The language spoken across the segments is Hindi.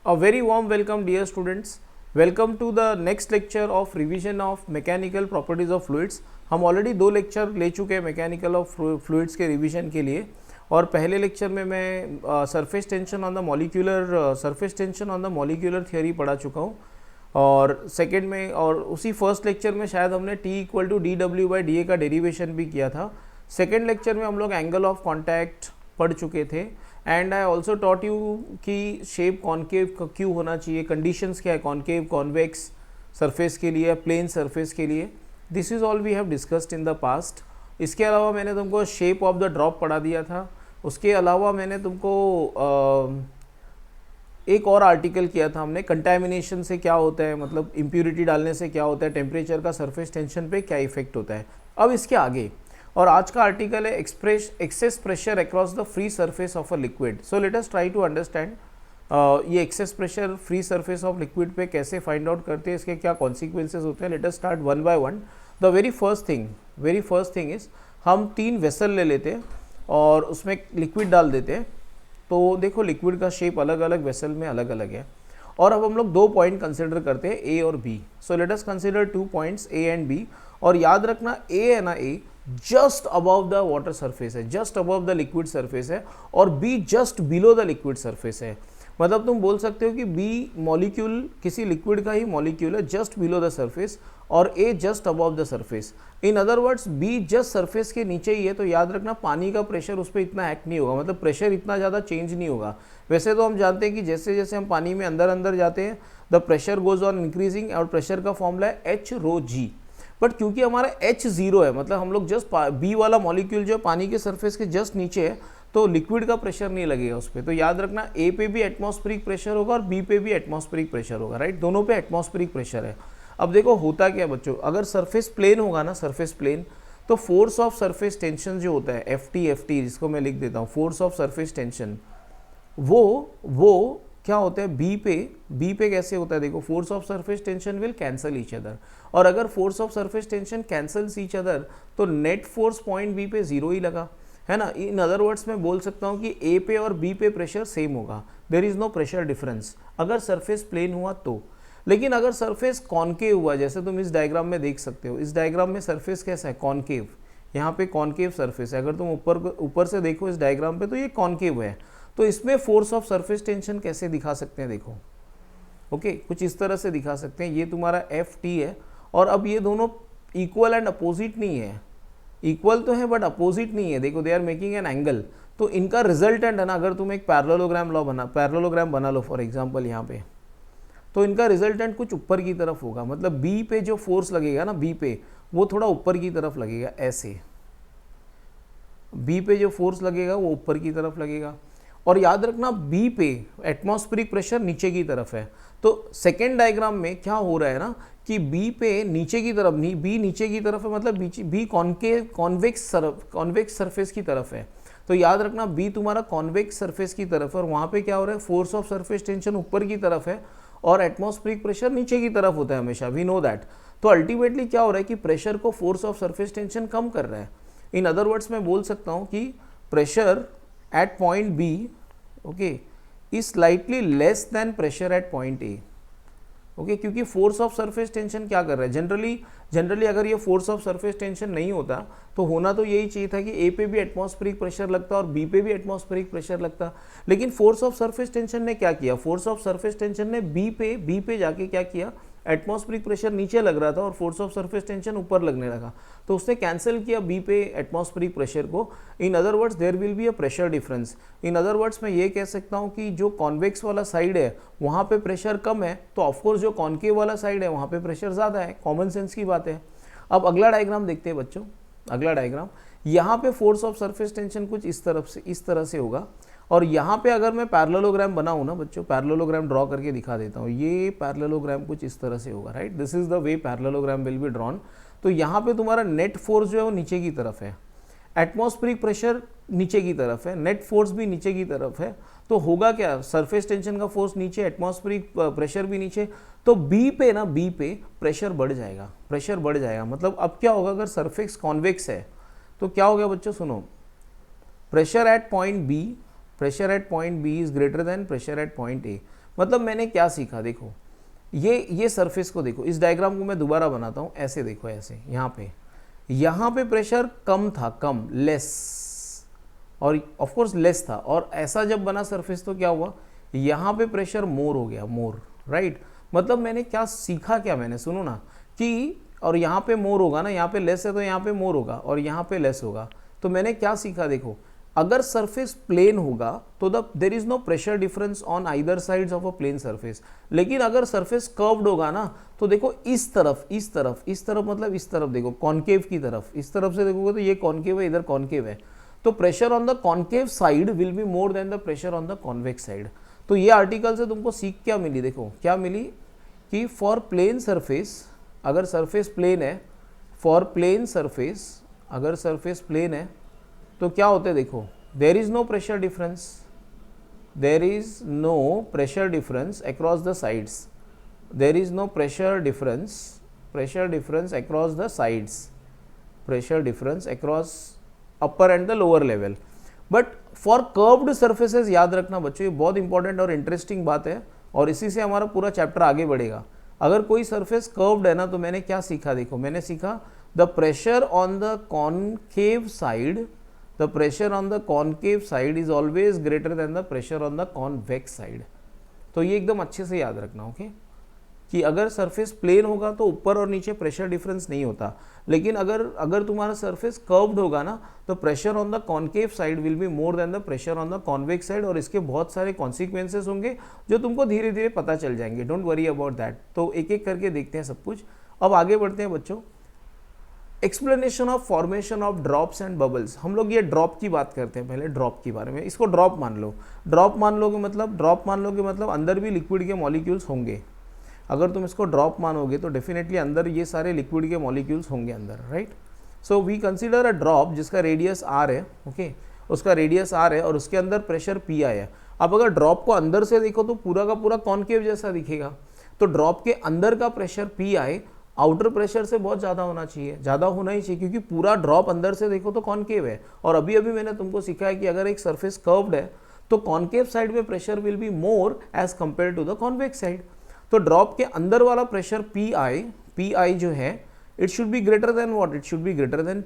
A very warm welcome, dear students. Welcome to the next lecture of revision of mechanical properties of fluids. हम ऑलरेडी 2 लेक्चर ले चुके हैं मैकेनिकल ऑफ फ्लूइड्स के रिवीजन के लिए, और पहले लेक्चर में मैं surface tension on the molecular theory पढ़ा चुका हूँ, और सेकेंड में और उसी फर्स्ट लेक्चर में शायद हमने T equal to D W by D A का डेरिवेशन भी किया था। सेकेंड लेक्चर में हम लोग एंगल ऑफ कॉन्टैक्ट पढ़ चुके थे, and I also taught you कि शेप कॉन्केव क्यों होना चाहिए, कंडीशंस क्या है कॉन्केव कॉन्वेक्स सरफेस के लिए, प्लेन सरफेस के लिए। This is all we have discussed in the past. इसके अलावा मैंने तुमको शेप ऑफ द ड्रॉप पढ़ा दिया था। उसके अलावा मैंने तुमको एक और आर्टिकल किया था हमने, कंटैमिनेशन से क्या होता है, मतलब इम्प्यूरिटी डालने से क्या होता है, टेम्परेचर का सरफेस टेंशन पे क्या इफेक्ट होता है। अब इसके आगे, और आज का आर्टिकल है excess pressure across the free surface of a liquid. So let us try to understand ये excess pressure free surface of liquid पे कैसे फाइंड आउट करते हैं, इसके क्या कॉन्सिक्वेंसेज होते हैं। Let us start one by one. The very first thing is हम 3 वेसल ले लेते हैं और उसमें लिक्विड डाल देते हैं। तो देखो लिक्विड का शेप अलग अलग वेसल में अलग अलग है, और अब हम लोग 2 पॉइंट कंसिडर करते हैं, ए और B. So let us consider 2 points A and B, और याद रखना ए है ना, A just above the water surface है, just above the liquid surface है, और B just below the liquid surface है। मतलब तुम बोल सकते हो कि बी मॉलिक्यूल किसी लिक्विड का ही मॉलिक्यूल है जस्ट बिलो द सरफेस, और A just above the surface. In other words B just surface के नीचे ही है, तो याद रखना पानी का प्रेशर उस पर इतना एक्ट नहीं होगा, मतलब प्रेशर इतना ज़्यादा चेंज नहीं होगा। वैसे तो हम जानते हैं कि जैसे जैसे हम पानी में अंदर अंदर जाते हैं the pressure goes on increasing, और प्रेशर का फॉर्मूला है एच रो जी। बट क्योंकि हमारा एच जीरो है, मतलब हम लोग जस्ट बी वाला मॉलिक्यूल जो है पानी के सरफेस के जस्ट नीचे है, तो लिक्विड का प्रेशर नहीं लगेगा उस पर। तो याद रखना ए पे भी एटमॉस्फेरिक प्रेशर होगा और बी पे भी एटमॉस्फेरिक प्रेशर होगा, राइट, दोनों पे एटमॉस्फेरिक प्रेशर है। अब देखो होता क्या बच्चों, अगर सरफेस प्लेन होगा ना, सरफेस प्लेन, तो फोर्स ऑफ सरफेस टेंशन जो होता है एफ टी जिसको मैं लिख देता हूँ, फोर्स ऑफ सरफेस टेंशन, वो क्या होता है बी पे कैसे होता है, देखो force of surface tension will cancel each other, और अगर force of surface tension cancels each other तो नेट फोर्स पॉइंट बी पे जीरो ही लगा, है ना। इन अदर वर्ड्स मैं बोल सकता हूँ कि ए पे और बी पे प्रेशर सेम होगा, there is no pressure difference अगर सरफेस प्लेन हुआ तो। लेकिन अगर सरफेस कॉन्केव हुआ, जैसे तुम इस डायग्राम में देख सकते हो, इस डायग्राम में सरफेस कैसा है, कॉन्केव, यहाँ पे कॉन्केव सरफेस है। अगर तुम ऊपर से देखो इस डायग्राम पे तो ये कॉन्केव है, तो इसमें फोर्स ऑफ सरफेस टेंशन कैसे दिखा सकते हैं, देखो ओके कुछ इस तरह से दिखा सकते हैं। ये तुम्हारा एफ टी है, और अब ये दोनों इक्वल एंड अपोजिट नहीं है, इक्वल तो है बट अपोजिट नहीं है, देखो they are making an angle. तो इनका रिजल्टेंट है ना, अगर तुम एक पैरेललोग्राम बना लो फॉर एग्जांपल यहाँ पे, तो इनका रिजल्टेंट कुछ ऊपर की तरफ होगा, मतलब बी पे जो फोर्स लगेगा ना, बी पे वो थोड़ा ऊपर की तरफ लगेगा, ऐसे बी पे जो फोर्स लगेगा वो ऊपर की तरफ लगेगा। और याद रखना बी पे एटमॉस्फेरिक प्रेशर नीचे की तरफ है, तो सेकेंड डायग्राम में क्या हो रहा है ना कि बी पे नीचे की तरफ नहीं, बी नीचे की तरफ है, मतलब बी कॉन्वेक्स सरफेस की तरफ है। तो याद रखना बी तुम्हारा कॉन्वेक्स सरफेस की तरफ है, और वहाँ पे क्या हो रहा है, फोर्स ऑफ सरफेस टेंशन ऊपर की तरफ है और एटमॉस्फेरिक प्रेशर नीचे की तरफ होता है हमेशा, वी नो दैट। तो अल्टीमेटली क्या हो रहा है कि प्रेशर को फोर्स ऑफ सरफेस टेंशन कम कर रहा है। इन अदर वर्ड्स मैं बोल सकता हूँ कि pressure at point B okay is slightly less than pressure at point A okay क्योंकि फोर्स ऑफ सरफेस टेंशन क्या कर रहा है, जनरली अगर ये फोर्स ऑफ सरफेस टेंशन नहीं होता तो होना तो यही चाहिए था कि ए पे भी एटमॉस्फेरिक प्रेशर लगता और बी पे भी एटमॉस्फेरिक प्रेशर लगता। लेकिन फोर्स ऑफ सरफेस टेंशन ने क्या किया, फोर्स ऑफ सरफेस टेंशन ने बी पे जाके क्या किया, एटमॉस्फेरिक प्रेशर नीचे लग रहा था और फोर्स ऑफ सरफेस टेंशन ऊपर लगने लगा, तो उसने कैंसिल किया बी पे एटमॉस्फेरिक प्रेशर को। In other words there will be a pressure difference. In other words मैं ये कह सकता हूँ कि जो कॉन्वेक्स वाला साइड है वहाँ पे प्रेशर कम है, तो ऑफकोर्स जो कॉन्केव वाला साइड है वहाँ पे प्रेशर ज़्यादा है, कॉमन सेंस की बात है। अब अगला डायग्राम देखते हैं बच्चों, अगला डायग्राम, यहाँ पे फोर्स ऑफ सरफेस टेंशन कुछ इस तरह से होगा, और यहाँ पे अगर मैं पैरेललोग्राम बनाऊँ ना बच्चों, पैरेललोग्राम ड्रॉ करके दिखा देता हूँ, ये पैरेललोग्राम कुछ इस तरह से होगा, right, this is the way parallelogram will be drawn. तो यहाँ पे तुम्हारा नेट फोर्स जो है वो नीचे की तरफ है, एटमॉस्फेरिक प्रेशर नीचे की तरफ है, नेट फोर्स भी नीचे की तरफ है, तो होगा क्या, सरफेस टेंशन का फोर्स नीचे, एटमॉस्फेरिक प्रेशर भी नीचे, तो बी पे प्रेशर बढ़ जाएगा। मतलब अब क्या होगा, अगर सरफेस कॉन्वेक्स है तो क्या हो गया बच्चों, सुनो, pressure at point B pressure at point B is greater than pressure at point A. मतलब मैंने क्या सीखा, देखो ये सरफेस को देखो, इस डायग्राम को मैं दोबारा बनाता हूँ, ऐसे देखो, ऐसे यहाँ पे प्रेशर कम था, कम, लेस, और ऑफ कोर्स लेस था, और ऐसा जब बना सरफेस तो क्या हुआ, यहाँ पे प्रेशर मोर हो गया, मोर, राइट। मतलब मैंने क्या सीखा, क्या मैंने, सुनो ना, कि और यहाँ पे मोर होगा ना, यहाँ पे लेस है तो यहाँ पे मोर होगा और यहाँ पे लेस होगा। तो मैंने क्या सीखा, देखो अगर सरफेस प्लेन होगा तो there is no pressure difference on either sides of a plane surface. लेकिन अगर सरफेस कर्व्ड होगा ना तो देखो इस तरफ, इस तरफ, इस तरफ, मतलब इस तरफ देखो, कॉन्केव की तरफ, इस तरफ से देखोगे तो ये कॉन्केव है, इधर कॉन्केव है, तो pressure on the concave side will be more then the pressure on the convex side. तो ये आर्टिकल से तुमको सीख क्या मिली, देखो क्या मिली कि फॉर प्लेन सरफेस, अगर सरफेस प्लेन है, फॉर प्लेन सरफेस, अगर सरफेस प्लेन है तो क्या होता है, देखो there is no pressure difference, there is no pressure difference across the sides, there is no pressure difference across the sides, pressure difference across upper and the lower level. But for curved surfaces, याद रखना बच्चों, ये बहुत इंपॉर्टेंट और इंटरेस्टिंग बात है और इसी से हमारा पूरा चैप्टर आगे बढ़ेगा। अगर कोई सरफेस कर्व्ड है ना तो मैंने क्या सीखा, देखो मैंने सीखा the pressure on the concave side, the pressure on the concave side is always greater than the pressure on the convex side. तो ये एकदम अच्छे से याद रखना, ओके, कि अगर सरफेस प्लेन होगा तो ऊपर और नीचे प्रेशर डिफरेंस नहीं होता, लेकिन अगर तुम्हारा सरफेस कर्व्ड होगा ना तो pressure on the concave side will be more then the pressure on the convex side, और इसके बहुत सारे कॉन्सिक्वेंसेस होंगे जो तुमको धीरे धीरे पता चल जाएंगे, डोंट वरी अबाउट दैट। तो एक एक करके देखते हैं सब कुछ। अब आगे बढ़ते हैं बच्चों, explanation of formation of drops and bubbles. हम लोग ये ड्रॉप की बात करते हैं, पहले ड्रॉप के बारे में। इसको ड्रॉप मान लो, ड्रॉप मान लोगे मतलब अंदर भी लिक्विड के मॉलिक्यूल्स होंगे। अगर तुम इसको ड्रॉप मानोगे तो डेफिनेटली अंदर ये सारे लिक्विड के मॉलिक्यूल्स होंगे अंदर, right. So we consider a drop जिसका रेडियस आर है, ओके, उसका रेडियस आर है और उसके अंदर प्रेशर पी आई है। अब अगर ड्रॉप को अंदर से देखो तो पूरा का पूरा कॉन्केव जैसा दिखेगा, तो ड्रॉप के अंदर का प्रेशर पी आई आउटर प्रेशर से बहुत ज़्यादा होना चाहिए, ज़्यादा होना ही चाहिए, क्योंकि पूरा ड्रॉप अंदर से देखो तो कॉन्केव है। और अभी अभी मैंने तुमको सिखाया कि अगर एक सरफेस कर्व्ड है तो कॉन्केव साइड में pressure will be more as compare to the convex side. तो ड्रॉप के अंदर वाला प्रेशर पी आई जो है, it should be greater than what, it should be greater than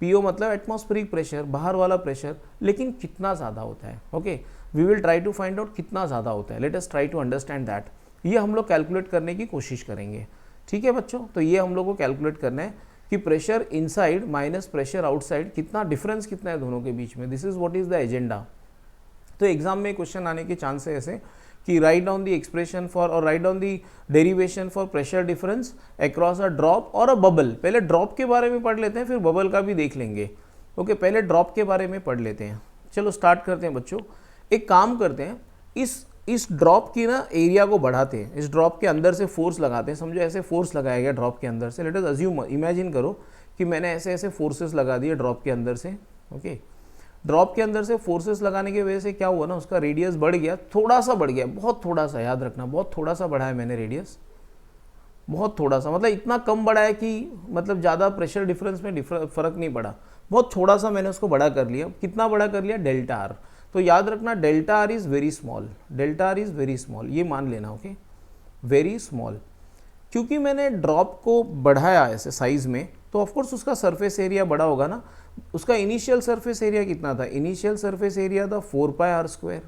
PO मतलब एटमॉस्फेरिक प्रेशर, बाहर वाला प्रेशर। लेकिन कितना ज़्यादा होता है, okay, we will try to find out कितना ज़्यादा होता है, let us try to understand that. ये हम लोग कैलकुलेट करने की कोशिश करेंगे, ठीक है बच्चों। तो ये हम लोग को कैलकुलेट करना है कि pressure inside minus pressure outside, कितना डिफरेंस कितना है दोनों के बीच में। This is what is the agenda. तो एग्जाम में क्वेश्चन आने के चांस है ऐसे कि write down the expression for और write down the derivation for pressure difference across a drop और अ बबल। पहले ड्रॉप के बारे में पढ़ लेते हैं, फिर बबल का भी देख लेंगे, ओके। पहले ड्रॉप के बारे में पढ़ लेते हैं, चलो स्टार्ट करते हैं बच्चों। एक काम करते हैं, इस ड्रॉप की ना एरिया को बढ़ाते हैं, इस ड्रॉप के अंदर से फोर्स लगाते हैं। समझो ऐसे फोर्स लगाया गया ड्रॉप के अंदर से, लेट अस अज्यूम, इमेजिन करो कि मैंने ऐसे ऐसे फोर्सेस लगा दिए ड्रॉप के अंदर से, ओके। ड्रॉप के अंदर से फोर्सेस लगाने की वजह से क्या हुआ ना, उसका रेडियस बढ़ गया, थोड़ा सा बढ़ गया, बहुत थोड़ा सा, याद रखना बहुत थोड़ा सा बढ़ाया मैंने रेडियस, बहुत थोड़ा सा, मतलब इतना कम बढ़ा है कि मतलब ज़्यादा प्रेशर डिफरेंस में फर्क नहीं पड़ा, बहुत थोड़ा सा मैंने उसको बड़ा कर लिया। कितना बड़ा कर लिया, डेल्टा आर। तो याद रखना delta R is very small, delta R is very small, ये मान लेना, ओके, वेरी स्मॉल। क्योंकि मैंने ड्रॉप को बढ़ाया ऐसे साइज में तो ऑफकोर्स उसका सरफेस एरिया बड़ा होगा ना। उसका इनिशियल सरफेस एरिया कितना था, इनिशियल सरफेस एरिया था 4 pi are square,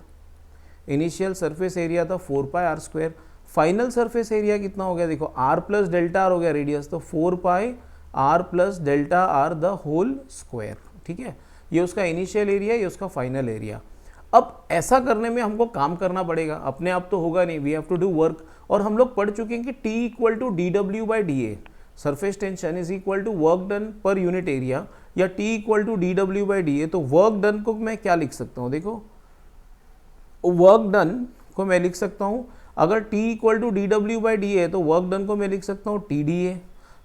initial surface area था 4 pi are square. Final surface area कितना हो गया, देखो आर प्लस डेल्टा आर हो गया रेडियस, तो 4 pi r plus delta are the whole square, ठीक है। ये उसका इनिशियल एरिया, ये उसका फाइनल एरिया। अब ऐसा करने में हमको काम करना पड़ेगा, अपने आप तो होगा नहीं, we have to do work. और हम लोग पढ़ चुके हैं कि T equal to dW/dA, surface tension is equal to work done per unit area, या T इक्वल टू dW/dA। तो वर्क डन को मैं क्या लिख सकता हूँ, देखो वर्क डन को मैं लिख सकता हूँ, अगर T इक्वल टू dW/dA है तो वर्क डन को मैं लिख सकता हूँ TDA।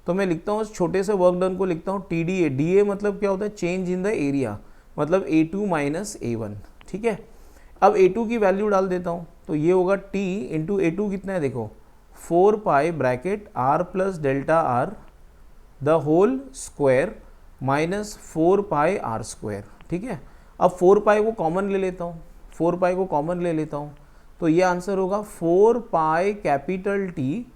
तो मैं लिखता हूँ, छोटे से वर्क डन को लिखता हूँ TDA। DA मतलब क्या होता है, चेंज इन द एरिया, मतलब A2 माइनस A1, ठीक है। अब A2 की वैल्यू डाल देता हूँ, तो ये होगा T इंटू A2 कितना है, देखो 4 pi bracket R plus delta are the whole square minus 4 pi are square, ठीक है। अब 4 पाई को कॉमन ले लेता हूँ, 4 पाई को कॉमन ले लेता हूँ, तो ये आंसर होगा 4 पाई कैपिटल टी,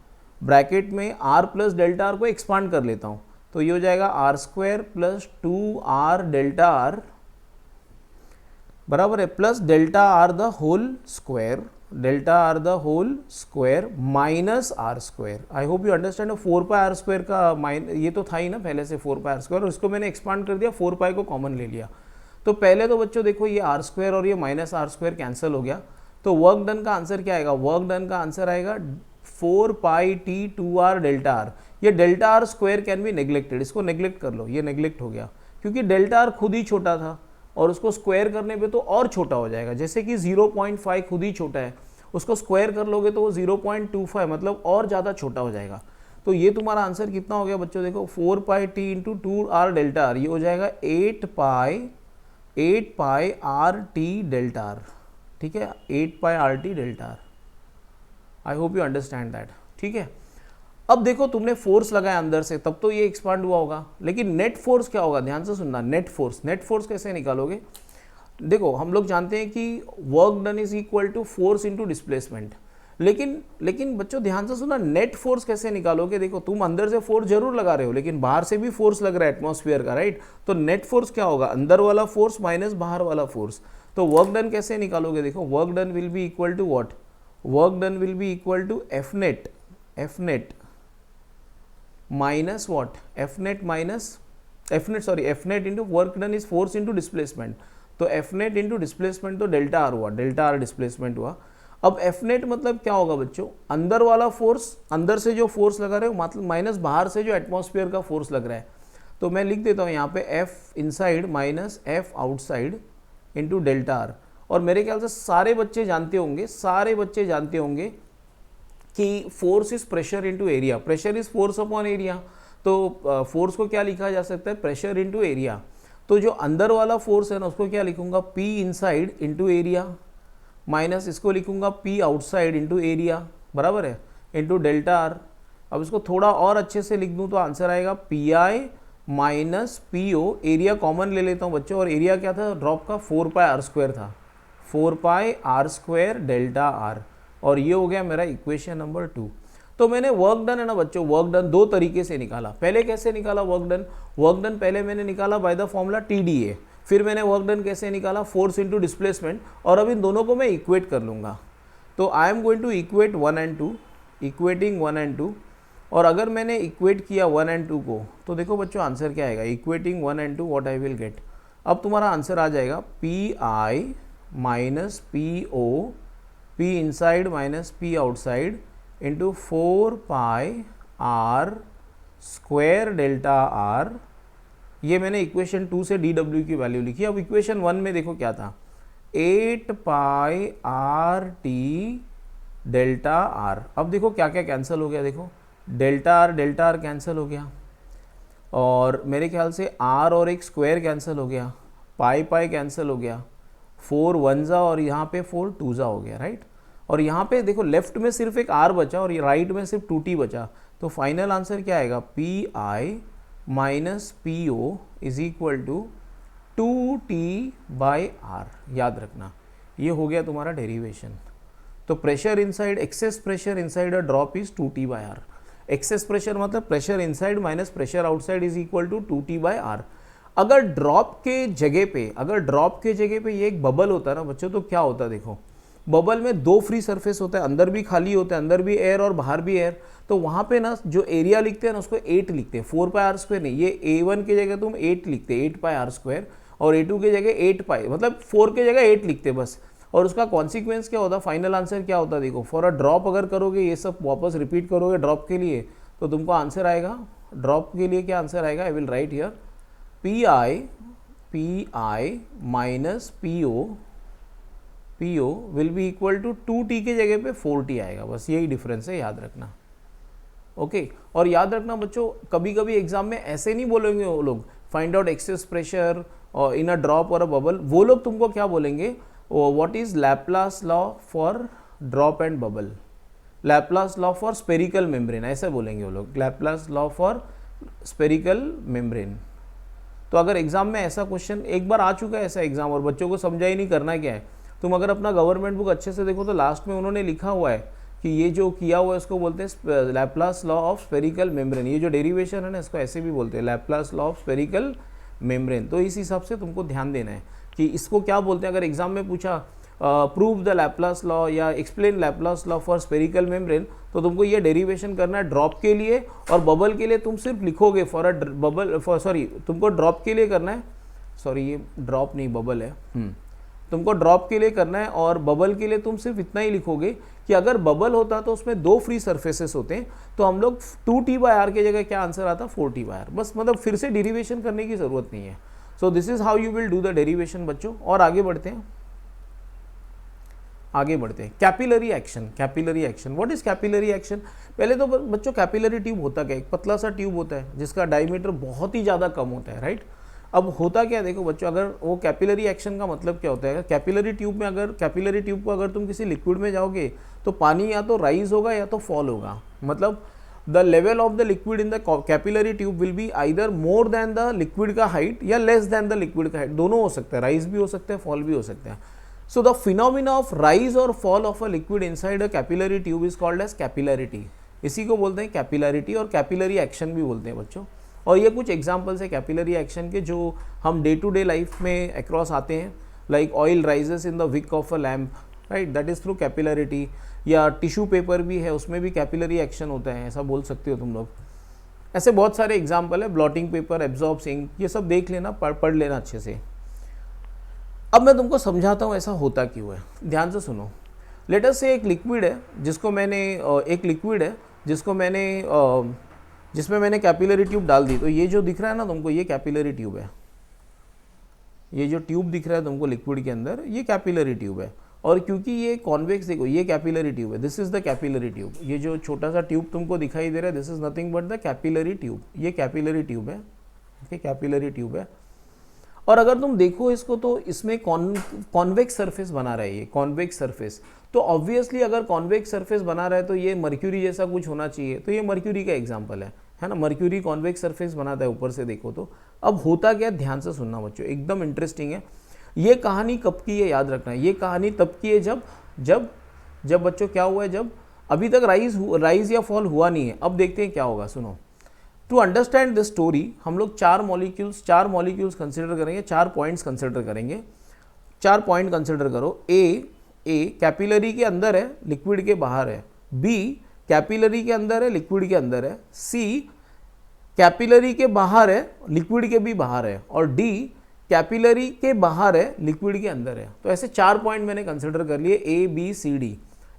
ब्रैकेट में r प्लस डेल्टा आर को एक्सपांड कर लेता हूँ, तो ये हो जाएगा R square plus 2r delta R बराबर है plus delta are the whole square, delta are the whole square minus R square. I hope you understand. 4 pi are square का ये तो था ही ना पहले से 4 पाई आर स्क्वायर, और इसको मैंने एक्सपांड कर दिया, 4 पाई को कॉमन ले लिया। तो पहले तो बच्चों देखो ये आर स्क्वायर और ये माइनस आर स्क्वायर कैंसिल हो गया, तो वर्क डन का आंसर क्या आएगा, वर्क डन का आंसर आएगा 4 pi T 2r delta are. ये delta R square can be neglected, इसको नेग्लेक्ट कर लो, ये नेग्लेक्ट हो गया क्योंकि डेल्टा आर खुद ही छोटा था और उसको स्क्वायर करने पे तो और छोटा हो जाएगा। जैसे कि 0.5 खुद ही छोटा है, उसको स्क्वायर कर लोगे तो वो 0.25 मतलब और ज़्यादा छोटा हो जाएगा। तो ये तुम्हारा आंसर कितना हो गया बच्चों, देखो 4 pi t into 2r delta are, ये हो जाएगा 8 pi are t delta r. ठीक है, 8 pi are t delta r. I hope you understand that. ठीक है, अब देखो तुमने फोर्स लगाया अंदर से तब तो ये एक्सपांड हुआ होगा, लेकिन नेट फोर्स क्या होगा, ध्यान से सुनना। नेट फोर्स कैसे निकालोगे, देखो हम लोग जानते हैं कि work done is equal to force into displacement, लेकिन बच्चों ध्यान से सुनना, नेट फोर्स कैसे निकालोगे। देखो तुम अंदर से फोर्स जरूर लगा रहे हो लेकिन बाहर से भी फोर्स लग रहा है एटमॉस्फेयर का, राइट। तो नेट फोर्स क्या होगा, अंदर वाला फोर्स माइनस बाहर वाला फोर्स। तो वर्क डन कैसे निकालोगे, देखो work done will be equal to what, work done will be equal to F net minus what, F net into work done is force into displacement. तो एफ नेट इंटू डिस्प्लेसमेंट तो डेल्टा आर हुआ, डेल्टा आर डिस्प्लेसमेंट हुआ। अब एफ नेट मतलब क्या होगा बच्चों, अंदर वाला फोर्स, अंदर से जो फोर्स लगा रहे हो मतलब माइनस बाहर से जो एटमॉस्फेयर का फोर्स लग रहा है। तो मैं लिख देता हूँ यहाँ पे F inside minus F outside into delta R. और मेरे ख्याल से सारे बच्चे जानते होंगे कि force is pressure into area, pressure is force upon area. तो फोर्स को क्या लिखा जा सकता है, प्रेशर इंटू एरिया। तो जो अंदर वाला फोर्स है ना उसको क्या लिखूंगा, P inside into area minus इसको लिखूंगा P आउटसाइड इंटू एरिया, बराबर है, इंटू डेल्टा आर। अब इसको थोड़ा और अच्छे से लिख दूं तो आंसर आएगा PI minus PO, area common ले लेता हूं बच्चों, और एरिया क्या था ड्रॉप का, 4 पाई आर स्क्वायर था, 4 pi are square delta are. और ये हो गया मेरा इक्वेशन नंबर 2। तो मैंने वर्क डन है ना बच्चों, वर्क डन दो तरीके से निकाला। पहले कैसे निकाला वर्क डन पहले मैंने निकाला बाय द फॉर्मूला TDA, फिर मैंने वर्क डन कैसे निकाला, फोर्स इंटू डिस्प्लेसमेंट, और अब इन दोनों को मैं इक्वेट कर लूँगा। तो I am going to equate 1 and 2, equating 1 and 2। और अगर मैंने इक्वेट किया 1 and 2 को तो देखो बच्चों आंसर क्या आएगा, equating 1 and 2 what I will get. अब तुम्हारा आंसर आ जाएगा PI minus PO, P inside minus P outside into 4 pi are square delta are. ये मैंने इक्वेशन 2 से dW की वैल्यू लिखी। अब इक्वेशन 1 में देखो क्या था, 8 pi are t delta are. अब देखो क्या क्या कैंसिल हो गया, देखो डेल्टा आर कैंसिल हो गया, और मेरे ख्याल से आर और एक स्क्वायर कैंसिल हो गया, पाई कैंसिल हो गया, 4 1 और यहाँ पे 4 2 हो गया, राइट। और यहाँ पे देखो लेफ्ट में सिर्फ एक आर बचा और राइट में सिर्फ 2t बचा। तो फाइनल आंसर क्या आएगा, PI minus PO is equal to 2t by R. याद रखना ये हो गया तुम्हारा डेरिवेशन। तो pressure inside, excess pressure inside a drop is 2t by R. Excess pressure मतलब pressure inside minus pressure outside is equal to 2t by R. अगर ड्रॉप के जगह पे ये एक बबल होता है ना बच्चों, तो क्या होता है देखो, बबल में 2 फ्री सरफेस होता है, अंदर भी खाली होता है, अंदर भी एयर और बाहर भी एयर। तो वहाँ पे ना जो एरिया लिखते हैं ना उसको 8 लिखते हैं, 4 पाई आर स्क्वायर नहीं। ये A1 की जगह तुम 8 लिखते, 8 पाई आर स्क्वायर, और A2 की जगह 8 पाई, मतलब 4 की जगह 8 लिखते बस। और उसका कॉन्सिक्वेंस क्या होता, फाइनल आंसर क्या होता देखो, फॉर अ ड्रॉप अगर करोगे ये सब वापस रिपीट करोगे ड्रॉप के लिए, तो तुमको आंसर आएगा, ड्रॉप के लिए क्या आंसर आएगा, I will write here PI minus PO will be equal to 2t के जगह पे 4t आएगा, बस यही डिफरेंस है, याद रखना। ओके और याद रखना बच्चों, कभी कभी एग्जाम में ऐसे नहीं बोलेंगे वो लोग, फाइंड आउट एक्सेस प्रेशर और इन अ ड्रॉप और अ बबल। वो लोग तुमको क्या बोलेंगे, what is Laplace law for drop and bubble, Laplace law for spherical membrane, ऐसे बोलेंगे वो लोग, Laplace law for spherical membrane. तो अगर एग्जाम में ऐसा क्वेश्चन एक बार आ चुका है ऐसा एग्जाम और बच्चों को समझा ही नहीं करना क्या है, तुम अगर अपना गवर्नमेंट बुक अच्छे से देखो तो लास्ट में उन्होंने लिखा हुआ है कि ये जो किया हुआ है इसको बोलते हैं Laplace law of spherical membrane. ये जो डेरिवेशन है ना इसको ऐसे भी बोलते हैं Laplace law of spherical membrane. तो इस हिसाब से तुमको ध्यान देना है कि इसको क्या बोलते हैं। अगर एग्जाम में पूछा प्रूव द लैप्लास लॉ या explain Laplace law for spherical membrane, तो तुमको ये डेरिवेशन करना है ड्रॉप के लिए, और बबल के लिए तुम सिर्फ लिखोगे फॉर अ बबल तुमको ड्रॉप के लिए करना है, सॉरी ये ड्रॉप नहीं बबल है, तुमको ड्रॉप के लिए करना है, और बबल के लिए तुम सिर्फ इतना ही लिखोगे कि अगर बबल होता तो उसमें 2 फ्री सरफेसेस होते हैं, तो हम लोग 2t/r की जगह क्या आंसर आता 4t/r। बस मतलब फिर से डेरिवेशन करने की जरूरत नहीं है। So this is how you will do the derivation बच्चों। और आगे बढ़ते हैं, capillary action. Capillary action, what is capillary action? पहले तो बच्चों कैपिलरी ट्यूब होता क्या है? एक पतला सा ट्यूब होता है जिसका डायमीटर बहुत ही ज़्यादा कम होता है, राइट। अब होता क्या है देखो बच्चों, अगर वो कैपिलरी एक्शन का मतलब क्या होता है, कैपिलरी ट्यूब में अगर कैपिलरी ट्यूब को अगर तुम किसी लिक्विड में जाओगे तो पानी या तो राइज होगा या तो फॉल होगा। मतलब the level of the liquid in the capillary tube will be either more than the liquid का हाइट या लेस देन द लिक्विड का हाइट, दोनों हो सकता है, राइज भी हो सकता है फॉल भी हो सकता है। So the phenomena of rise और fall of a liquid inside a capillary tube is called as capillarity. इसी को बोलते हैं कैपिलरिटी, और कैपिलरी एक्शन भी बोलते हैं बच्चों। और ये कुछ एग्जांपल्स है कैपिलरी एक्शन के जो हम डे टू डे लाइफ में अक्रॉस आते हैं, like oil rises in the wick of a lamp, right, that is through capillarity. या टिश्यू पेपर भी है, उसमें भी कैपिलरी एक्शन होता है, ऐसा बोल सकते हो तुम लोग। ऐसे बहुत सारे एग्जाम्पल है, ब्लॉटिंग पेपर, एब्जॉर्ब्स इंक, ये सब देख लेना, पढ़ लेना अच्छे से। अब मैं तुमको समझाता हूँ ऐसा होता क्यों है, ध्यान से सुनो। लेट अस से एक लिक्विड है जिसमें मैंने कैपिलरी ट्यूब डाल दी। तो ये जो दिख रहा है ना तुमको, ये कैपिलरी ट्यूब है। ये जो ट्यूब दिख रहा है तुमको लिक्विड के अंदर, ये कैपिलरी ट्यूब है। और क्योंकि ये कॉन्वेक्स, देखो ये कैपिलरी ट्यूब है, this is the capillary tube. ये जो छोटा सा ट्यूब तुमको दिखाई दे रहा है, this is nothing but the capillary tube. ये कैपिलरी ट्यूब है, ओके, कैपिलरी ट्यूब है। और अगर तुम देखो इसको तो इसमें कॉन्वेक्स सरफेस बना रहा है, ये कॉन्वेक्स सरफेस। तो ऑब्वियसली अगर कॉन्वेक्स सरफेस बना रहा है तो ये मर्क्यूरी जैसा कुछ होना चाहिए। तो ये मर्क्यूरी का एग्जांपल है ना, मर्क्यूरी कॉन्वेक्स सरफेस बनाता है ऊपर से देखो तो। अब होता क्या, ध्यान से सुनना बच्चों, एकदम इंटरेस्टिंग है। ये कहानी कब की है याद रखना, ये कहानी तब की है जब बच्चों क्या हुआ है, जब अभी तक राइज या फॉल हुआ नहीं है। अब देखते हैं क्या होगा, सुनो। टू अंडरस्टैंड दिस स्टोरी हम लोग 4 मॉलिक्यूल्स कंसिडर करेंगे, 4 पॉइंट्स कंसिडर करेंगे। 4 पॉइंट कंसिडर करो। ए कैपिलरी के अंदर है, लिक्विड के बाहर है। बी कैपिलरी के अंदर है, लिक्विड के अंदर है। सी कैपिलरी के बाहर है, लिक्विड के भी बाहर है। और डी कैपिलरी के बाहर है, लिक्विड के अंदर है। तो ऐसे 4 पॉइंट मैंने कंसिडर कर लिए, A B C D.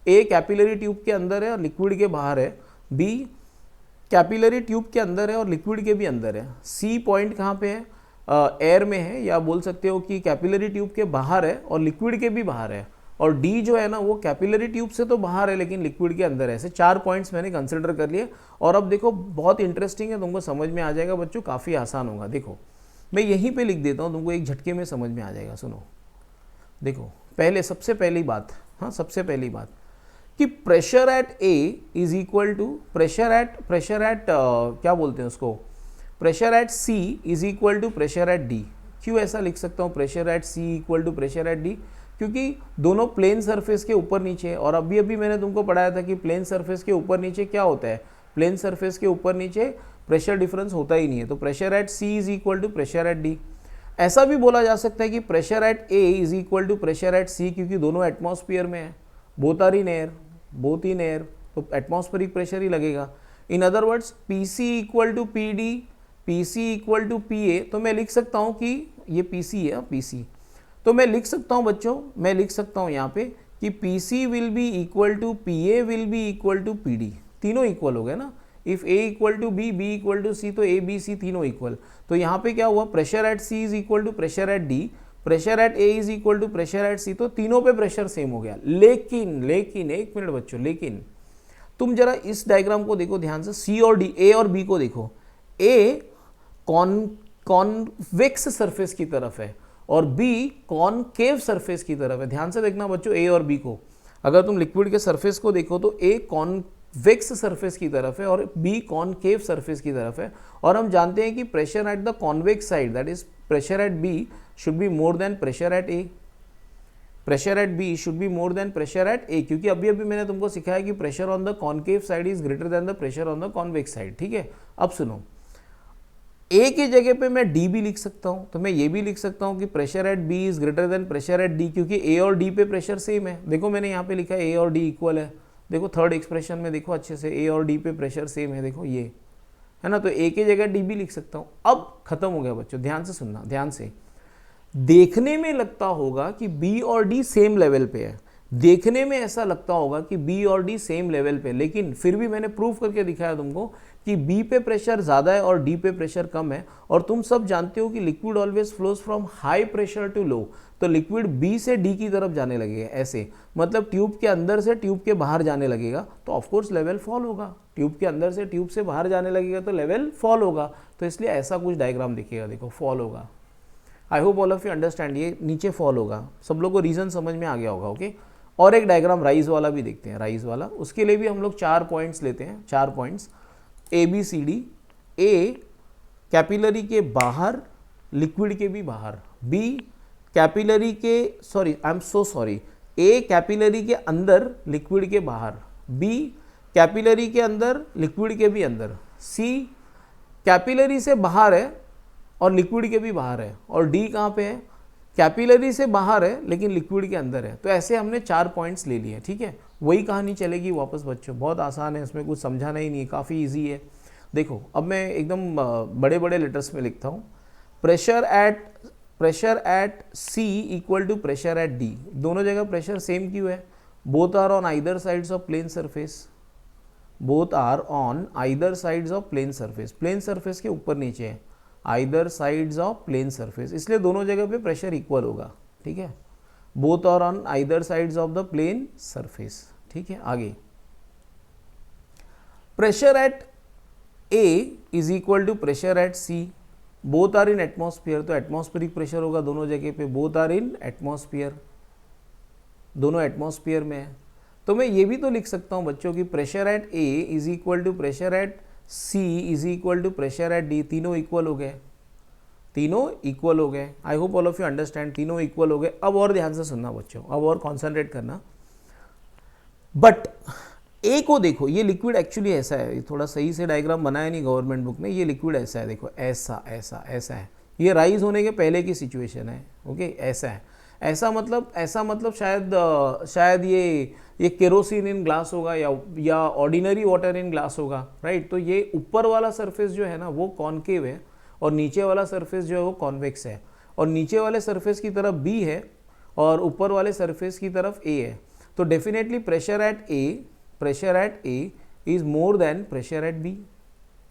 A capillary tube के अंदर है और लिक्विड के बाहर है। बी कैपिलरी ट्यूब के अंदर है और लिक्विड के भी अंदर है। सी पॉइंट कहाँ पे है, एयर में है, या बोल सकते हो कि कैपिलरी ट्यूब के बाहर है और लिक्विड के भी बाहर है। और डी जो है ना वो कैपिलरी ट्यूब से तो बाहर है लेकिन लिक्विड के अंदर है। ऐसे 4 पॉइंट्स मैंने कंसिडर कर लिए। और अब देखो बहुत इंटरेस्टिंग है, तुमको समझ में आ जाएगा बच्चों, काफ़ी आसान होगा। देखो मैं यहीं पे लिख देता हूँ, तुमको एक झटके में समझ में आ जाएगा। सुनो, देखो सबसे पहली बात कि pressure at A is equal to pressure at क्या बोलते हैं उसको, pressure at C is equal to pressure at D. क्यों ऐसा लिख सकता हूँ, pressure at C equal to pressure at D? क्योंकि दोनों प्लेन सरफेस के ऊपर नीचे है। और अभी मैंने तुमको पढ़ाया था कि प्लेन सरफेस के ऊपर नीचे क्या होता है, प्लेन सरफेस के ऊपर नीचे प्रेशर डिफरेंस होता ही नहीं है। तो pressure at C is equal to pressure at D. ऐसा भी बोला जा सकता है कि pressure at A is equal to pressure at C, क्योंकि दोनों एटमॉस्फेयर में है, बोथ इन एयर, तो एटमॉस्फेरिक प्रेशर ही लगेगा। In other words P C equal to P D, P C equal to P A. तो मैं लिख सकता हूँ कि ये पी सी है, पी सी। तो मैं लिख सकता हूँ बच्चों, मैं लिख सकता हूँ यहाँ पे कि P C will be equal to P A will be equal to P D. तीनों इक्वल हो गए ना। If A equal to B, B equal to C, तो ए बी सी तीनों इक्वल। तो यहाँ पे क्या हुआ, pressure at C is equal to pressure at D, pressure at A is equal to pressure at C. तो तीनों पे प्रेशर सेम हो गया। लेकिन एक मिनट बच्चों, लेकिन तुम जरा इस डायग्राम को देखो ध्यान से, सी और डी, ए और बी को देखो। ए कॉन्वेक्स सरफेस की तरफ है और बी कॉनकेव सरफेस की तरफ है। ध्यान से देखना बच्चों ए और बी को। अगर तुम लिक्विड के सरफेस को देखो तो ए कॉन्वेक्स सरफेस की तरफ है और बी कॉनकेव सरफेस की तरफ है, और हम जानते हैं कि pressure at the convex side, that is pressure at B should be more than pressure at A, pressure at B should be more than pressure at A, क्योंकि अभी अभी मैंने तुमको सिखाया कि pressure on the concave side is greater than the pressure on the convex side. ठीक है, अब सुनो, ए की जगह पे मैं डी भी लिख सकता हूं, तो मैं ये भी लिख सकता हूं कि pressure at B is greater than pressure at D, क्योंकि ए और डी पे प्रेशर सेम है। देखो मैंने यहाँ पे लिखा है ए और डी इक्वल है, देखो थर्ड एक्सप्रेशन में देखो अच्छे से, ए और डी पे प्रेशर सेम है, देखो ये है ना, तो ए की जगह डी भी लिख सकता हूँ। अब खत्म हो गया बच्चों, ध्यान से सुनना, ध्यान से। देखने में लगता होगा कि बी और डी सेम लेवल पे है, देखने में ऐसा लगता होगा कि बी और डी सेम लेवल पे, लेकिन फिर भी मैंने प्रूफ करके दिखाया तुमको कि बी पे प्रेशर ज़्यादा है और डी पे प्रेशर कम है। और तुम सब जानते हो कि liquid always flows from high pressure to low, तो लिक्विड बी से डी की तरफ जाने लगेगा ऐसे, मतलब ट्यूब के अंदर से ट्यूब के बाहर जाने लगेगा, तो ऑफकोर्स लेवल फॉल होगा। ट्यूब के अंदर से ट्यूब से बाहर जाने लगेगा तो लेवल फॉल होगा, तो इसलिए ऐसा कुछ डायग्राम दिखेगा, देखो फॉल होगा। आई hope all of you understand, ये नीचे फॉल होगा, सब लोग को रीजन समझ में आ गया होगा। ओके, और एक डायग्राम राइज वाला भी देखते हैं, राइज वाला, उसके लिए भी हम लोग 4 पॉइंट्स लेते हैं, 4 points A B C D. A capillary के बाहर, लिक्विड के भी बाहर, बी कैपिलरी के, sorry I am so sorry, A capillary के अंदर लिक्विड के बाहर, बी कैपिलरी के अंदर लिक्विड के भी अंदर, सी कैपिलरी से बाहर है और लिक्विड के भी बाहर है, और डी कहाँ पे है, कैपिलरी से बाहर है लेकिन लिक्विड के अंदर है। तो ऐसे हमने 4 पॉइंट्स ले लिए, ठीक है, वही कहानी चलेगी वापस बच्चों, बहुत आसान है, इसमें कुछ समझाना ही नहीं है, काफ़ी इजी है। देखो अब मैं एकदम बड़े बड़े लेटर्स में लिखता हूँ, pressure at C equal to pressure at D, दोनों जगह प्रेशर सेम क्यों है, both are on either sides of plane surface, both are on either sides of plane surface, plane surface के ऊपर नीचे है, either sides of plane surface, इसलिए दोनों जगह पे प्रेशर इक्वल होगा। ठीक है, both are on either sides of the plane surface. ठीक है, आगे pressure at A is equal to pressure at C, both are in atmosphere, तो एटमॉस्फेरिक प्रेशर होगा दोनों जगह पे, बोथ आर इन एटमॉस्फेयर, दोनों एटमॉस्फेयर में है। तो मैं ये भी तो लिख सकता हूँ बच्चों की pressure at A is equal to pressure at C is equal to pressure at D, तीनों इक्वल हो गए, तीनों इक्वल हो गए। I hope all of you understand, तीनों इक्वल हो गए। अब और ध्यान से सुनना बच्चों, अब और कॉन्सेंट्रेट करना। बट ए को देखो, ये लिक्विड एक्चुअली ऐसा है, थोड़ा सही से डायग्राम बनाया नहीं गवर्नमेंट बुक में, ये लिक्विड ऐसा है, देखो ऐसा ऐसा ऐसा है, ये राइज होने के पहले की सिचुएशन है। ओके, ऐसा है, ऐसा मतलब शायद ये केरोसिन इन ग्लास होगा या ऑर्डिनरी वाटर इन ग्लास होगा, राइट। तो ये ऊपर वाला सरफेस जो है ना वो कॉनकेव है और नीचे वाला सरफेस जो है वो कॉन्वेक्स है, और नीचे वाले सरफेस की तरफ बी है और ऊपर वाले सरफेस की तरफ ए है। तो definitely pressure at A is more than pressure at B,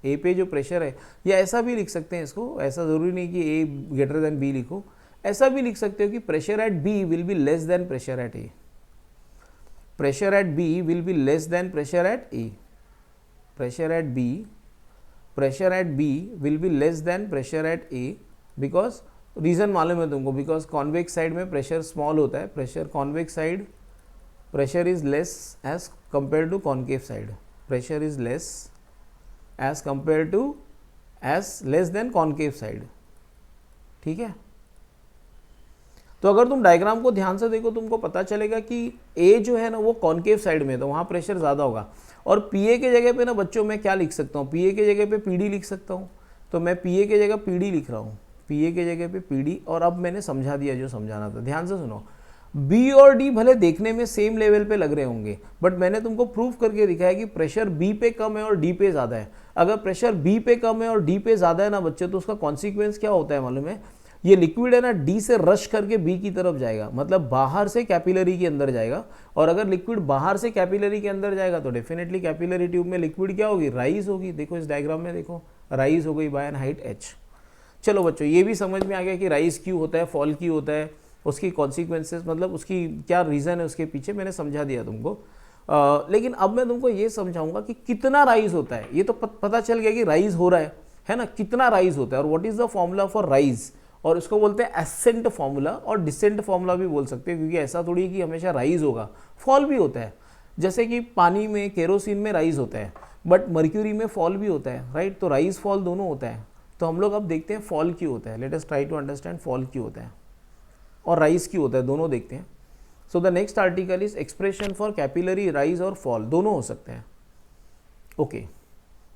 A पे जो प्रेशर है, या ऐसा भी लिख सकते हैं इसको, ऐसा ज़रूरी नहीं कि ए ग्रेटर देन बी लिखो, ऐसा भी लिख सकते हो कि pressure at B will be less than pressure at A, pressure at B will be less than pressure at A, pressure at B will be less than pressure at A, because reason मालूम है तुमको, बिकॉज कॉन्वेक्स साइड में प्रेशर स्मॉल होता है, pressure convex side pressure is less as compare to concave side, pressure is less as compare to less than concave side. ठीक है, तो अगर तुम डायग्राम को ध्यान से देखो तुमको पता चलेगा कि ए जो है ना वो कॉन्केव साइड में है, तो वहाँ प्रेशर ज़्यादा होगा। और पी ए के जगह पे ना बच्चों मैं क्या लिख सकता हूँ, पी ए के जगह पे पी डी लिख सकता हूँ, तो मैं पी ए के जगह पी डी लिख रहा हूँ, पी ए के जगह पे पी डी। और अब मैंने समझा दिया जो समझाना था, ध्यान से सुनो। बी और डी भले देखने में सेम लेवल पे लग रहे होंगे, बट मैंने तुमको प्रूफ करके दिखाया कि प्रेशर बी पे कम है और डी पे ज़्यादा है। अगर प्रेशर बी पे कम है और डी पे ज़्यादा है ना बच्चे, तो उसका कॉन्सिक्वेंस क्या होता है मालूम है, ये लिक्विड है ना डी से रश करके बी की तरफ जाएगा, मतलब बाहर से कैपिलरी के अंदर जाएगा। और अगर लिक्विड बाहर से कैपिलरी के अंदर जाएगा तो डेफिनेटली कैपिलरी ट्यूब में लिक्विड क्या होगी, राइज होगी। देखो इस डायग्राम में देखो, राइज हो गई बाय एन हाइट h। चलो बच्चों ये भी समझ में आ गया कि राइज क्यों होता है, फॉल क्यों होता है, उसकी कॉन्सिक्वेंसेस, मतलब उसकी क्या रीज़न है उसके पीछे, मैंने समझा दिया तुमको। लेकिन अब मैं तुमको ये समझाऊंगा कि कितना राइज होता है। ये तो पता चल गया कि राइज हो रहा है ना, कितना राइज होता है और what is the formula for rise, और इसको बोलते हैं एसेंट फॉर्मूला और डिसेंट फॉर्मूला भी बोल सकते हैं, क्योंकि ऐसा थोड़ी कि हमेशा राइज होगा, फॉल भी होता है। जैसे कि पानी में, केरोसिन में राइज होता है, बट मर्क्यूरी में फॉल भी होता है, राइट। तो राइज फॉल दोनों होता है। तो हम लोग अब देखते हैं फॉल क्यों होता है। Let us try to understand fall क्यों होता है और राइज क्यों होता है, दोनों देखते हैं। So the next article is expression for capillary rise और फॉल, दोनों हो सकते हैं। ओके,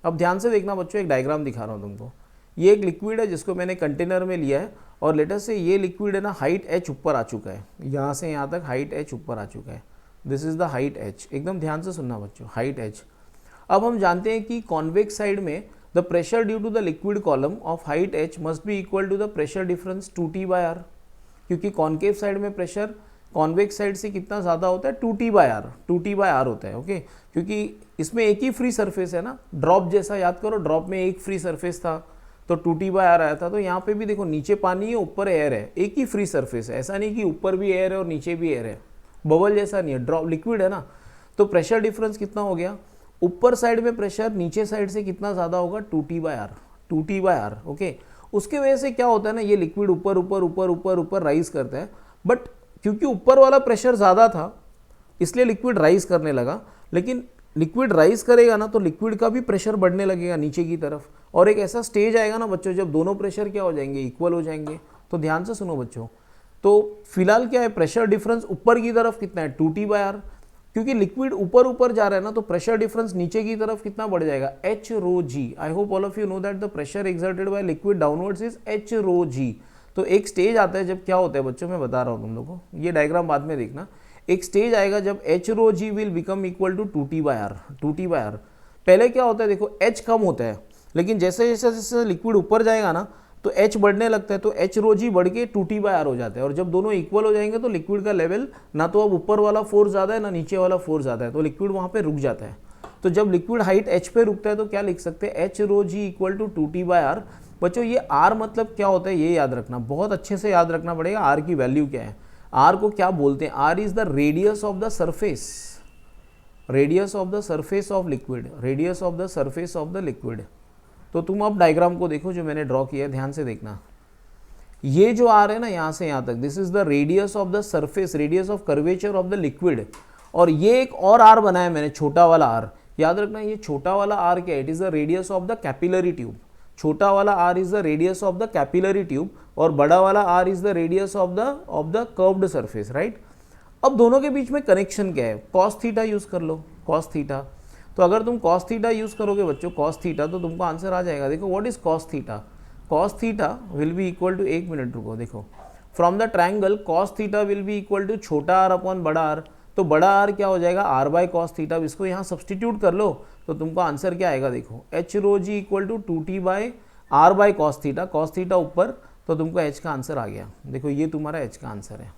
अब ध्यान से देखना बच्चों, एक डायग्राम दिखा रहा हूँ तुमको। ये एक लिक्विड है जिसको मैंने कंटेनर में लिया है, और लेटर से ये लिक्विड है ना, हाइट h ऊपर आ चुका है, यहाँ से यहाँ तक हाइट h ऊपर आ चुका है। This is the height h। एकदम ध्यान से सुनना बच्चों, हाइट h। अब हम जानते हैं कि कॉन्वेक्स साइड में the pressure due to the liquid column of height h must be equal to the pressure difference 2T/r, क्योंकि कॉन्केव साइड में प्रेशर कॉन्वेक्स साइड से कितना ज़्यादा होता है, 2T/r, 2T/r होता है। ओके, क्योंकि इसमें एक ही फ्री सरफेस है ना, ड्रॉप जैसा, याद करो ड्रॉप में एक फ्री सरफेस था तो 2T/r आया था। तो यहाँ पे भी देखो, नीचे पानी है, ऊपर एयर है, एक ही फ्री सरफेस है, ऐसा नहीं कि ऊपर भी एयर है और नीचे भी एयर है, बबल जैसा नहीं है, ड्रॉप लिक्विड है ना। तो प्रेशर डिफरेंस कितना हो गया, ऊपर साइड में प्रेशर नीचे साइड से कितना ज़्यादा होगा, 2T/r, 2T/r। ओके, उसके वजह से क्या होता है ना, ये लिक्विड ऊपर ऊपर ऊपर ऊपर ऊपर राइज करता है, बट क्योंकि ऊपर वाला प्रेशर ज़्यादा था इसलिए लिक्विड राइज करने लगा। लेकिन लिक्विड राइज करेगा ना तो लिक्विड का भी प्रेशर बढ़ने लगेगा नीचे की तरफ, और एक ऐसा स्टेज आएगा ना बच्चों जब दोनों प्रेशर क्या हो जाएंगे, इक्वल हो जाएंगे। तो ध्यान से सुनो बच्चों, तो फिलहाल क्या है, प्रेशर डिफरेंस ऊपर की तरफ कितना है, 2T/r, क्योंकि लिक्विड ऊपर ऊपर जा रहा है ना, तो प्रेशर डिफरेंस नीचे की तरफ कितना बढ़ जाएगा, h ρg। I hope all of you know that the pressure exerted by liquid downwards is h ρg। तो एक स्टेज आता है जब क्या होता है बच्चों, मैं बता रहा हूँ तुम लोगों को, ये डायग्राम बाद में देखना। एक स्टेज आएगा जब h ρg will become equal to 2T/r, 2T/r। पहले क्या होता है देखो, h कम होता है, लेकिन जैसे जैसे जैसे लिक्विड ऊपर जाएगा ना तो h बढ़ने लगता है, तो h ρg बढ़ के 2T/r हो जाता है। और जब दोनों इक्वल हो जाएंगे तो लिक्विड का लेवल ना तो अब ऊपर वाला फोर्स ज़्यादा है ना नीचे वाला फोर्स ज़्यादा है, तो लिक्विड वहाँ पे रुक जाता है। तो जब लिक्विड हाइट h पे रुकता है तो क्या लिख सकते हैं, h ρg equal to 2T/r। बच्चों ये r मतलब क्या होता है ये याद रखना, बहुत अच्छे से याद रखना पड़ेगा। r की वैल्यू क्या है, r को क्या बोलते हैं, r is the radius of the surface, radius of the surface of liquid, radius of the surface of the liquid. तो तुम अब डायग्राम को देखो जो मैंने ड्रॉ किया है, ध्यान से देखना। ये जो r है ना यहाँ से यहाँ तक, this is the radius of the surface, radius of curvature of the liquid. और ये एक और r बनाया मैंने, छोटा वाला r, याद रखना ये छोटा वाला r क्या है, it is the radius of the capillary tube. छोटा वाला r is the radius of the capillary tube और बड़ा वाला r is the radius of the curved surface, right. अब दोनों के बीच में कनेक्शन क्या है, cos थीटा यूज कर लो, cos थीटा। तो अगर तुम cos थीटा यूज करोगे बच्चों, cos थीटा, तो तुमको आंसर आ जाएगा। देखो what is cos theta, cos theta will be equal to, एक मिनट रुको, देखो from the triangle cos theta will be equal to छोटा r अपॉन बड़ा r। तो बड़ा r क्या हो जाएगा, r बाय cos थीटा। इसको यहाँ सब्सटीट्यूट कर लो तो तुमको आंसर क्या आएगा, देखो h ρg equal to 2T/r by cos theta, cos theta ऊपर, तो तुमको h का आंसर आ गया। देखो ये तुम्हारा h का आंसर है,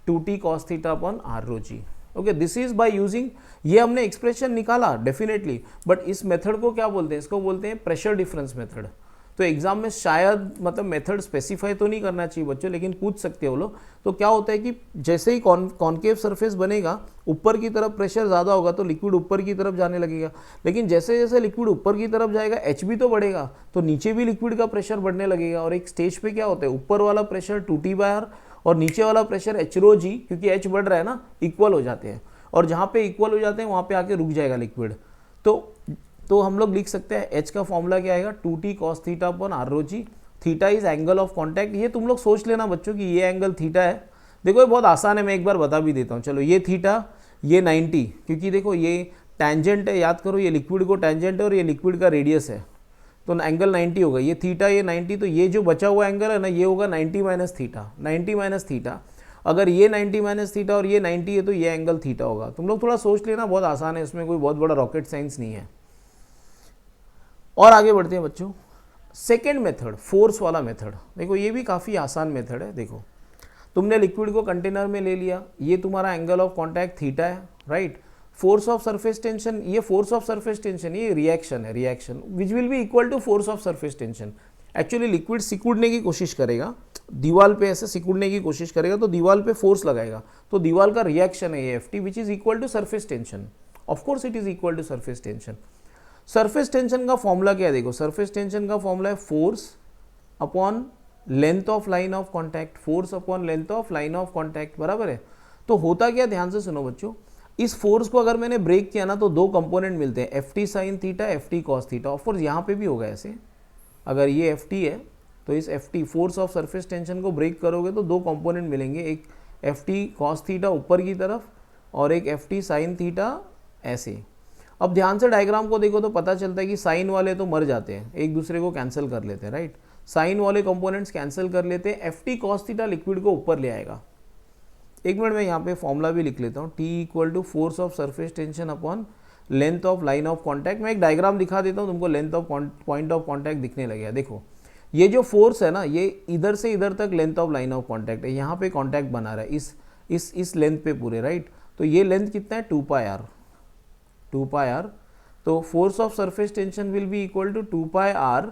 2T cos theta upon r ρg। Okay, this is by using, ये हमने एक्सप्रेशन निकाला डेफिनेटली, बट इस मेथड को क्या बोलते हैं, इसको बोलते हैं प्रेशर डिफरेंस मेथड। तो एग्जाम में शायद मतलब मेथड स्पेसिफाई तो नहीं करना चाहिए बच्चों, लेकिन पूछ सकते हो लोग। तो क्या होता है कि जैसे ही कॉनकेव सरफेस बनेगा, ऊपर की तरफ प्रेशर ज़्यादा होगा तो लिक्विड ऊपर की तरफ जाने लगेगा, लेकिन जैसे जैसे लिक्विड ऊपर की तरफ जाएगा h भी तो बढ़ेगा, तो नीचे भी लिक्विड का प्रेशर बढ़ने लगेगा। और एक स्टेज पे क्या होता है, ऊपर वाला प्रेशर 2T/r और नीचे वाला प्रेशर h ρg, क्योंकि h बढ़ रहा है ना, इक्वल हो जाते हैं, और जहाँ पे इक्वल हो जाते हैं वहाँ पे आके रुक जाएगा लिक्विड। तो हम लोग लिख सकते हैं h का फॉर्मूला क्या आएगा, 2T cos theta upon r ρg। Theta is angle of contact, ये तुम लोग सोच लेना बच्चों कि ये एंगल थीटा है। देखो ये बहुत आसान है, मैं एक बार बता भी देता हूँ। चलो ये थीटा, ये 90, क्योंकि देखो ये टेंजेंट है, याद करो ये लिक्विड को टेंजेंट है और ये लिक्विड का रेडियस है, तो एंगल 90 होगा। ये थीटा, ये 90, तो ये जो बचा हुआ एंगल है ना, ये होगा 90 माइनस थीटा, 90 माइनस थीटा। अगर ये 90 माइनस थीटा और ये 90 है तो ये एंगल थीटा होगा। तुम लोग थोड़ा सोच लेना, बहुत आसान है, इसमें कोई बहुत बड़ा रॉकेट साइंस नहीं है। और आगे बढ़ते हैं बच्चों, सेकेंड मेथड, फोर्स वाला मेथड। देखो ये भी काफ़ी आसान मेथड है। देखो तुमने लिक्विड को कंटेनर में ले लिया, ये तुम्हारा एंगल ऑफ कॉन्टैक्ट थीटा है, right. Force of surface tension, ये फोर्स ऑफ सरफेस टेंशन, ये रिएक्शन है, reaction which will be equal to force of surface tension. Actually liquid सिकुड़ने की कोशिश करेगा, दीवार पे ऐसे सिकुड़ने की कोशिश करेगा तो दीवार पे फोर्स लगाएगा, तो दीवार का रिएक्शन है ये Ft, which is equal to surface tension. Of course it is equal to surface tension. सरफेस टेंशन का फॉर्मूला क्या है, देखो सरफेस टेंशन का फॉर्मूला है force upon length of line of contact, force upon length of line of contact, बराबर है। तो होता क्या, ध्यान से सुनो बच्चों, इस फोर्स को अगर मैंने ब्रेक किया ना तो दो कंपोनेंट मिलते हैं, F T sine theta, F T cos theta. Of course यहाँ पे भी होगा ऐसे, अगर ये एफ टी है तो इस F T force of surface tension को ब्रेक करोगे तो दो कंपोनेंट मिलेंगे, एक एफ टी कॉस थीटा ऊपर की तरफ और एक एफ टी साइन थीटा ऐसे। अब ध्यान से डायग्राम को देखो तो पता चलता है कि साइन वाले तो मर जाते हैं, एक दूसरे को कैंसिल कर लेते हैं, राइट। साइन वाले कंपोनेंट्स कैंसिल कर लेते हैं, F T cos theta liquid को ऊपर ले आएगा। एक मिनट में यहाँ पे फॉर्मूला भी लिख लेता हूँ, T equal to force of surface tension upon length of line of contact. मैं एक डायग्राम दिखा देता हूँ तुमको, length of point of contact दिखने लगेगा। देखो ये जो फोर्स है ना, ये इधर से इधर तक length of line of contact है, यहाँ पे कॉन्टैक्ट बना रहा है इस लेंथ पे पूरे, राइट। तो ये लेंथ कितना है, 2 पाई आर, 2 पाई आर। तो force of surface tension will be equal to 2 pi R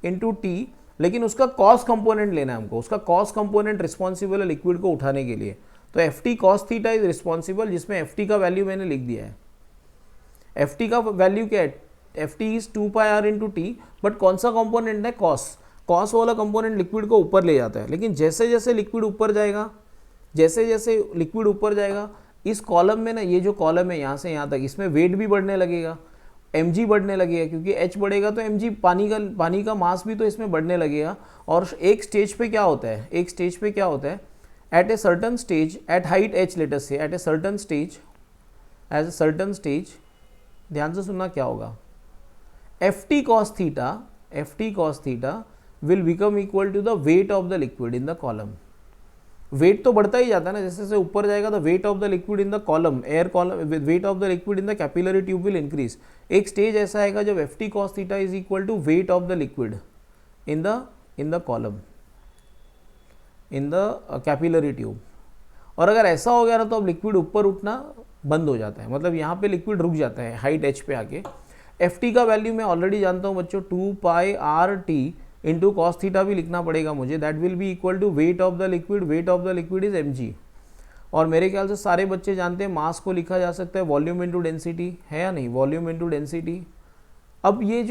into T, लेकिन उसका कॉस कंपोनेंट लेना है हमको, उसका कॉस कंपोनेंट रिस्पॉन्सिबल है लिक्विड को उठाने के लिए। तो F T cos theta is responsible, जिसमें एफ टी का वैल्यू मैंने लिख दिया है। एफ टी का वैल्यू क्या है, F T is 2 pi R into T, but कौन सा कंपोनेंट है, कॉस। कॉस वाला कंपोनेंट लिक्विड को ऊपर ले जाता है, लेकिन जैसे जैसे लिक्विड ऊपर जाएगा, जैसे जैसे लिक्विड ऊपर जाएगा, इस कॉलम में ना, ये जो कॉलम है यहाँ से यहाँ तक, इसमें वेट भी बढ़ने लगेगा, mg बढ़ने लगेगा, क्योंकि h बढ़ेगा तो mg पानी का मास भी तो इसमें बढ़ने लगेगा। और एक स्टेज पे क्या होता है, एक स्टेज पे क्या होता है, at a certain stage, at height h let us say, at a certain stage, as a certain stage, ध्यान से सुनना क्या होगा, F T cos theta will become equal to the weight of the liquid in the column. Weight तो बढ़ता ही जाता है ना, जैसे जैसे ऊपर जाएगा तो weight of the liquid the column, air column, weight of the liquid in the capillary tube will increase. एक स्टेज ऐसा आएगा जब F T cos theta is equal to weight of the liquid in the column, in the capillary tube. और अगर ऐसा हो गया ना तो अब लिक्विड ऊपर उठना बंद हो जाता है, मतलब यहाँ पे लिक्विड रुक जाता है हाइट एच पे आके। एफ टी का वैल्यू मैं ऑलरेडी जानता हूँ बच्चों, 2 pi are T into cos theta भी लिखना पड़ेगा मुझे, that will be equal to weight of the liquid, weight of the liquid is mg। और मेरे ख्याल से सारे बच्चे जानते हैं मास को लिखा जा सकता है वॉल्यूम इंटू डेंसिटी, है या नहीं, वॉल्यूम इंटू डेंसिटी। अब ये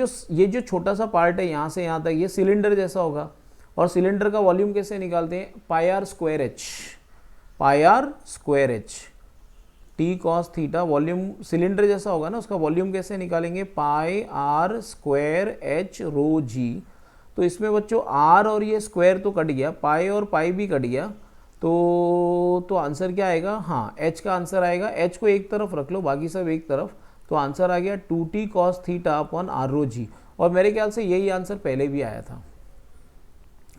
जो छोटा सा पार्ट है यहाँ से यहाँ तक, ये सिलेंडर जैसा होगा, और सिलेंडर का वॉल्यूम कैसे निकालते हैं, pi are square H T cos theta, volume cylinder जैसा होगा ना, उसका वॉल्यूम कैसे निकालेंगे, pi are square H rho G. तो इसमें बच्चों आर और ये स्क्वायर तो कट गया, पाई और पाई भी कट गया, तो आंसर क्या आएगा, हाँ एच का आंसर आएगा। एच को एक तरफ रख लो, बाकी सब एक तरफ, तो आंसर आ गया 2t cos theta upon R rho G. और मेरे ख्याल से यही आंसर पहले भी आया था।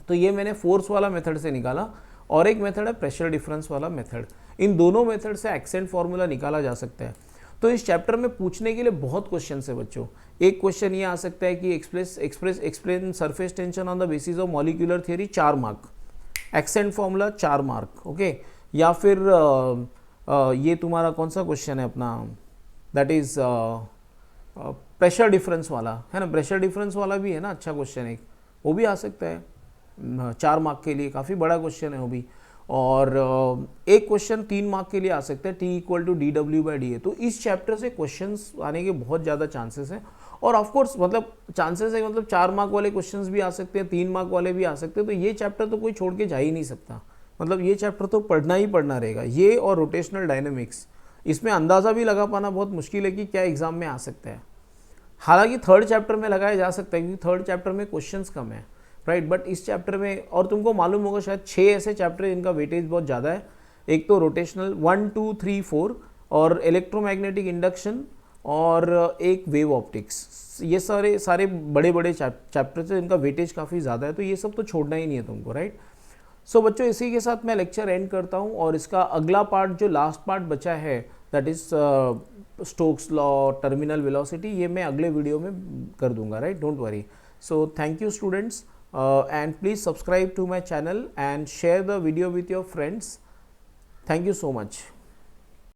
तो ये मैंने फोर्स वाला मेथड से निकाला, और एक मेथड है प्रेशर डिफरेंस वाला मेथड। इन दोनों मेथड से एक्सेंट फॉर्मूला निकाला जा सकता है। तो इस चैप्टर में पूछने के लिए बहुत क्वेश्चन है बच्चों। एक क्वेश्चन ये आ सकता है कि explain surface tension on the basis of molecular theory, 4 mark, accent formula 4 mark, okay. या फिर ये तुम्हारा कौन सा क्वेश्चन है अपना, दैट इज प्रेशर डिफरेंस वाला, है ना, प्रेशर डिफरेंस वाला भी है ना, अच्छा क्वेश्चन एक, वो भी आ सकता है 4 मार्क के लिए, काफ़ी बड़ा क्वेश्चन है वो भी। और एक क्वेश्चन 3 मार्क के लिए आ सकता है, T equal to D W by D A. तो इस चैप्टर से क्वेश्चंस आने के बहुत ज़्यादा चांसेस हैं। और ऑफकोर्स मतलब चांसेस है, मतलब 4 मार्क वाले क्वेश्चंस भी आ सकते हैं, 3 मार्क वाले भी आ सकते हैं। तो ये चैप्टर तो कोई छोड़ के जा ही नहीं सकता, मतलब ये चैप्टर तो पढ़ना ही पढ़ना रहेगा, ये और रोटेशनल डायनेमिक्स। इसमें अंदाज़ा भी लगा पाना बहुत मुश्किल है कि क्या एग्जाम में आ सकता है। हालांकि 3rd चैप्टर में लगाया जा सकता है, क्योंकि 3rd चैप्टर में क्वेश्चंस कम है, राइट। बट इस चैप्टर में, और तुमको मालूम होगा शायद 6 ऐसे चैप्टर जिनका वेटेज बहुत ज़्यादा है। एक तो रोटेशनल 1, 2, 3, 4, और इलेक्ट्रोमैग्नेटिक इंडक्शन, और एक वेव ऑप्टिक्स। ये सारे बड़े बड़े चैप्टर्स हैं, इनका वेटेज काफ़ी ज़्यादा है, तो ये सब तो छोड़ना ही नहीं है तुमको, राइट। सो बच्चों, इसी के साथ मैं लेक्चर एंड करता हूँ, और इसका अगला पार्ट जो लास्ट पार्ट बचा है, that is Stokes law, terminal velocity, ये मैं अगले वीडियो में कर दूंगा, right, don't worry. So thank you students, and please subscribe to my channel and share the video with your friends. Thank you so much.